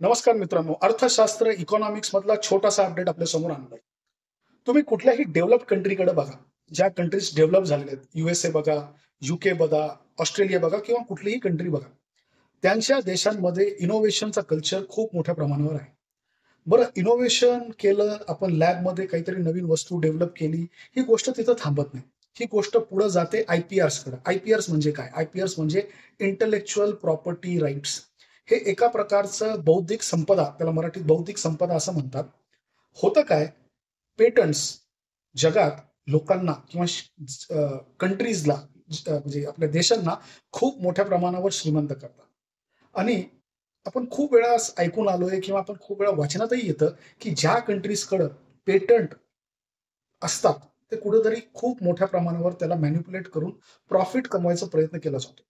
नमस्कार मित्रांनो. अर्थशास्त्र, इकॉनॉमिक्स मधला छोटासा अपडेट आपल्या समोर आणलाय. तुम्ही कुठल्याही डेव्हलप्ड कंट्रीकडे बघा. ज्या कंट्रीज डेव्हलप झालेल्या आहेत. USA बघा, UK बघा, ऑस्ट्रेलिया बघा किंवा कुठलीही कंट्री बघा. त्यांच्या देशांमध्ये इनोव्हेशनचा कल्चर खूप मोठ्या प्रमाणावर आहे. बरं इनोव्हेशन केलं, आपण लॅबमध्ये काहीतरी नवीन वस्तू डेव्हलप केली, ही गोष्ट तिथं थांबत नाही. ही गोष्ट पुढे जाते IPRsकडे. IPRs म्हणजे काय? IPRs म्हणजे इंटेलेक्चुअल प्रॉपर्टी राइट्स. हे एका प्रकारचं बौद्धिक संपदा, त्याला मराठीत बौद्धिक संपदा असं म्हणतात. होतं काय? पेटंट्स जगात लोकांना किंवा कंट्रीजला म्हणजे आपल्या देशांना खूप मोठ्या प्रमाणावर श्रीमंत करतात. आणि आपण खूप वेळा ऐकून आलोय किंवा आपण खूप वेळा वाचनातही येतं, की ज्या कंट्रीजकडं पेटंट असतात, ते कुठेतरी खूप मोठ्या प्रमाणावर त्याला मॅनिप्युलेट करून प्रॉफिट कमवायचा प्रयत्न केला जातो.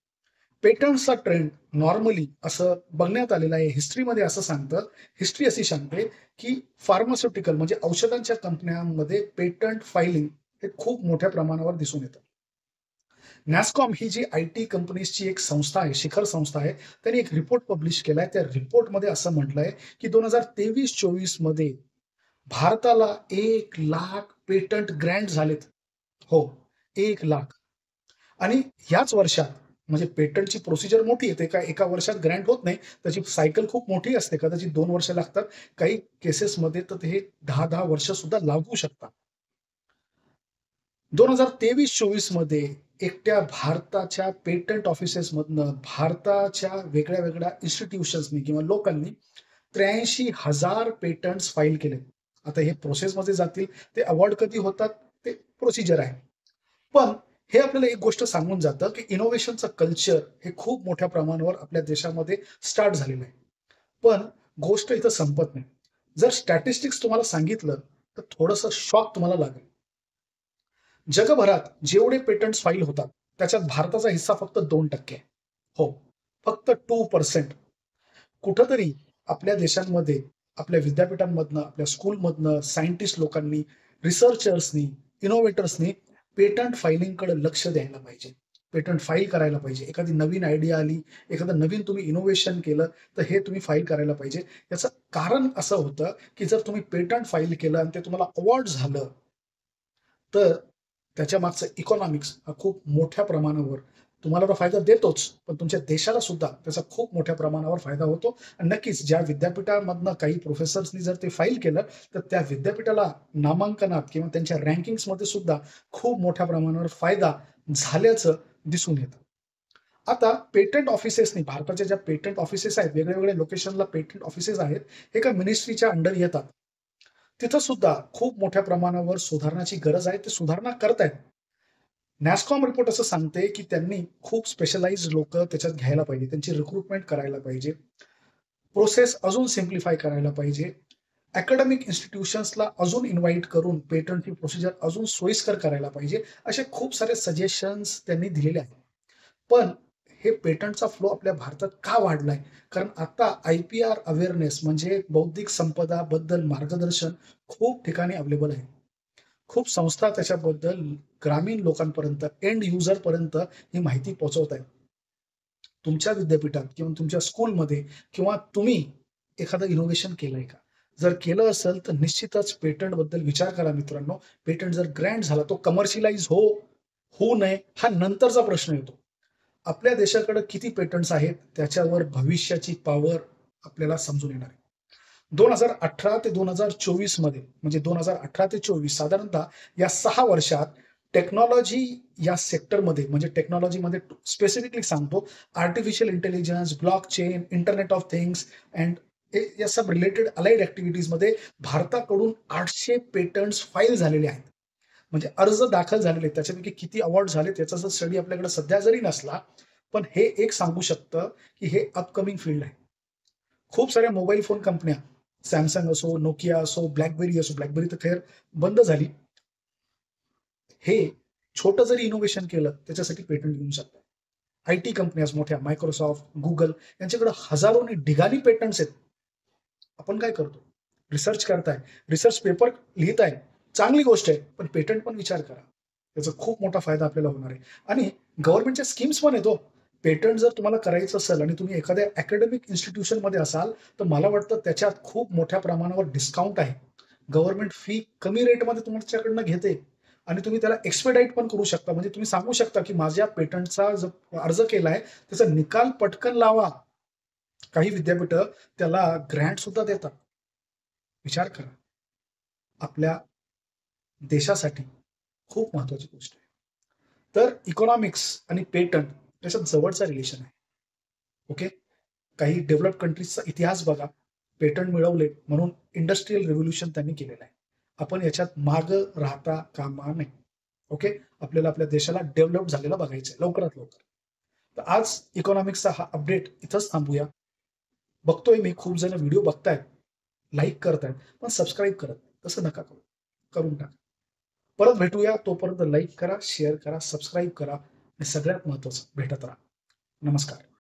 पेटंट्सचा ट्रेंड नॉर्मली असं बघण्यात आलेला आहे. हिस्ट्रीमध्ये असं सांगतं, हिस्ट्री अशी सांगते, की फार्मास्युटिकल म्हणजे औषधांच्या कंपन्यांमध्ये पेटंट फायलिंग हे खूप मोठ्या प्रमाणावर दिसून येतं. नॅस्कॉम ही जी आय-टी कंपनीजची एक संस्था आहे, शिखर संस्था आहे. त्यांनी एक रिपोर्ट पब्लिश केलाय. त्या रिपोर्टमध्ये असं म्हटलंय, की 2023-24 मध्ये भारताला 1,00,000 पेटंट ग्रँट झालेत. हो, 1,00,000 आणि ह्याच वर्षात म्हणजे पेटंटची प्रोसिजर मोठी आहे. ते काय एका वर्षात ग्रँट होत नाही. त्याची सायकल खूप मोठी असते. कदाचित 2 वर्ष लागतात. काही केसेसमध्ये तर हे 10-10 वर्ष सुद्धा लागू शकतात. 2023-24 मध्ये एकट्या भारताच्या पेटंट ऑफिसेसमधनं भारताच्या वेगळ्या-वेगळ्या इन्स्टिट्यूशन्सनी किंवा लोकांनी 83,000 पेटंट्स फाईल केले. आता हे प्रोसेसमध्ये जातील. ते अवॉर्ड कधी होतात ते प्रोसिजर आहे. पण हे आपल्याला एक गोष्ट सांगून जातं, की इनोव्हेशनचं कल्चर हे खूप मोठ्या प्रमाणावर आपल्या देशामध्ये स्टार्ट झालेलं आहे. पण गोष्ट इथं संपत नाही. जर स्टॅटिस्टिक्स तुम्हाला सांगितलं, तर थोडंसं शॉक तुम्हाला लागेल. जगभरात जेवढे पेटंट्स फाईल होतात, त्याच्यात भारताचा हिस्सा फक्त 2% आहे. हो, फक्त 2%. कुठेतरी आपल्या देशांमध्ये, आपल्या विद्यापीठांमधनं, आपल्या स्कूलमधनं सायंटिस्ट लोकांनी, रिसर्चर्सनी, इनोव्हेटर्सनी पेटंट फायलिंगकडे लक्ष द्यायला पाहिजे. पेटंट फाईल करायला पाहिजे. एखादी नवीन आयडिया आली, एखादं नवीन तुम्ही इनोव्हेशन केलं, तर हे तुम्ही फाईल करायला पाहिजे. याचं कारण असं होतं, की जर तुम्ही पेटंट फाईल केलं आणि ते तुम्हाला अवॉर्ड झालं, तर त्याच्या मागचं इकॉनॉमिक्स हा खूप मोठ्या प्रमाणावर तुम्हाला तर फायदा देतोच, पण तुमच्या देशाला सुद्धा त्याचा खूप मोठ्या प्रमाणावर फायदा होतो. आणि नक्कीच ज्या विद्यापीठामधनं काही प्रोफेसर्सनी जर ते फाईल केलं, तर त्या विद्यापीठाला नामांकनात किंवा त्यांच्या रँकिंग्समध्ये सुद्धा खूप मोठ्या प्रमाणावर फायदा झाल्याचं दिसून येतं. आता पेटंट ऑफिसेसनी भारताच्या ज्या पेटंट ऑफिसेस आहेत, वेगळ्या-वेगळ्या लोकेशनला पेटंट ऑफिसेस आहेत, हे एका मिनिस्ट्रीच्या अंडर येतात. तिथं सुद्धा खूप मोठ्या प्रमाणावर सुधारण्याची गरज आहे. ते सुधारणा करतायत. नॅस्कॉम रिपोर्ट असं सांगते, की त्यांनी खूप स्पेशलाइज्ड लोकं त्याच्यात घ्यायला पाहिजे. त्यांची रिक्रुटमेंट करायला पाहिजे. प्रोसेस अजून सिम्प्लिफाय करायला पाहिजे. अकॅडमिक इन्स्टिट्यूशन्सला अजून इन्व्हाईट करून पेटंटची प्रोसिजर अजून सोयीस्कर करायला पाहिजे. असे खूप सारे सजेशन्स त्यांनी दिलेले आहेत. पण हे पेटंटचा फ्लो आपल्या भारतात का वाढलाय? कारण आता IPR अवेअरनेस म्हणजे बौद्धिक संपदाबद्दल मार्गदर्शन खूप ठिकाणी अवेलेबल आहे. खूप संस्था त्याच्याबद्दल ग्रामीण लोकांपर्यंत, एंड युजरपर्यंत ही माहिती पोहोचवत आहेत. तुमच्या विद्यापीठात किंवा तुमच्या स्कूलमध्ये किंवा तुम्ही एखादं इनोव्हेशन केलंय का? जर केलं असेल तर निश्चितच पेटंटबद्दल विचार करा मित्रांनो. पेटंट जर ग्रँट झाला, तो कमर्शियलाइज होऊ नये हा नंतरचा प्रश्न येतो. आपल्या देशाकडे किती पेटंट्स आहेत, त्याच्यावर भविष्याची पॉवर आपल्याला समजून येणार आहे. 2018 ते 2024 मध्ये म्हणजे 2018 ते 24 साधारणतः या 6 वर्षात टेक्नॉलॉजी या सेक्टरमध्ये म्हणजे टेक्नॉलॉजीमध्ये स्पेसिफिकली सांगतो, artificial intelligence, blockchain, internet of things and या सब रिलेटेड अलाइड ॲक्टिव्हिटीजमध्ये भारताकडून 800 पेटंट्स फाईल झालेले आहेत. म्हणजे अर्ज दाखल झालेले आहेत. त्याच्यापैकी किती अवॉर्ड झालेत याचा जर स्टडी आपल्याकडे सध्या जरी नसला, पण हे एक सांगू शकतं, की हे अपकमिंग फील्ड आहे. खूप साऱ्या मोबाईल फोन कंपन्या Samsung असो, Nokia असो, BlackBerry असो, BlackBerry तर खैर बंद झाली. हे छोटं जरी इनोव्हेशन केलं त्याच्यासाठी पेटंट घेऊ शकतात. आय-टी कंपन्याज मोठ्या Microsoft, Google यांच्याकडे हजारोनी ढिगाणी पेटंट्स आहेत. आपण काय करतो? रिसर्च करताय, रिसर्च पेपर लिहिताय, चांगली गोष्ट आहे. पण पेटंट पण विचार करा. त्याचा खूप मोठा फायदा आपल्याला होणार आहे. आणि गव्हर्नमेंटच्या स्कीम्स पण आहेत हो. पेटंट जर तुम्हाला करायचं असेल आणि तुम्ही एखाद्या अकॅडमिक इन्स्टिट्यूशनमध्ये असाल, तर मला वाटतं त्याच्यात खूप मोठ्या प्रमाणावर डिस्काउंट आहे. गव्हर्नमेंट फी कमी रेटमध्ये तुमच्याकडनं घेते आणि तुम्ही त्याला एक्सपेडाइट पण करू शकता. म्हणजे तुम्ही सांगू शकता, की माझ्या पेटंटचा जो अर्ज केलाय, त्याचा निकाल पटकन लावा. काही विद्यापीठं त्याला ग्रँट सुद्धा देतात. विचार करा. आपल्या देशासाठी खूप महत्वाची गोष्ट आहे. तर इकॉनॉमिक्स आणि पेटंट त्याच्यात जवळचा रिलेशन आहे. ओके. काही डेव्हलप्ड कंट्रीजचा इतिहास बघा. पेटंट मिळवले म्हणून इंडस्ट्रियल रिव्होल्यूशन त्यांनी केलेलं आहे. आपण याच्यात मागं राहता कामा नये. ओके. आपल्याला आपल्या देशाला डेव्हलप झालेलं बघायचं लवकरात लवकर. तर आज इकॉनॉमिक्सचा हा अपडेट इथंच थांबूया. बघतोय मी खूप जण व्हिडिओ बघतायत, लाईक करतायत, पण सबस्क्राईब करत नाही. तसं नका करू. करून टाका. परत भेटूया. तोपर्यंत लाईक करा, शेअर करा, सबस्क्राईब करा आणि सगळ्यात महत्त्वाचं भेटत राहा. नमस्कार.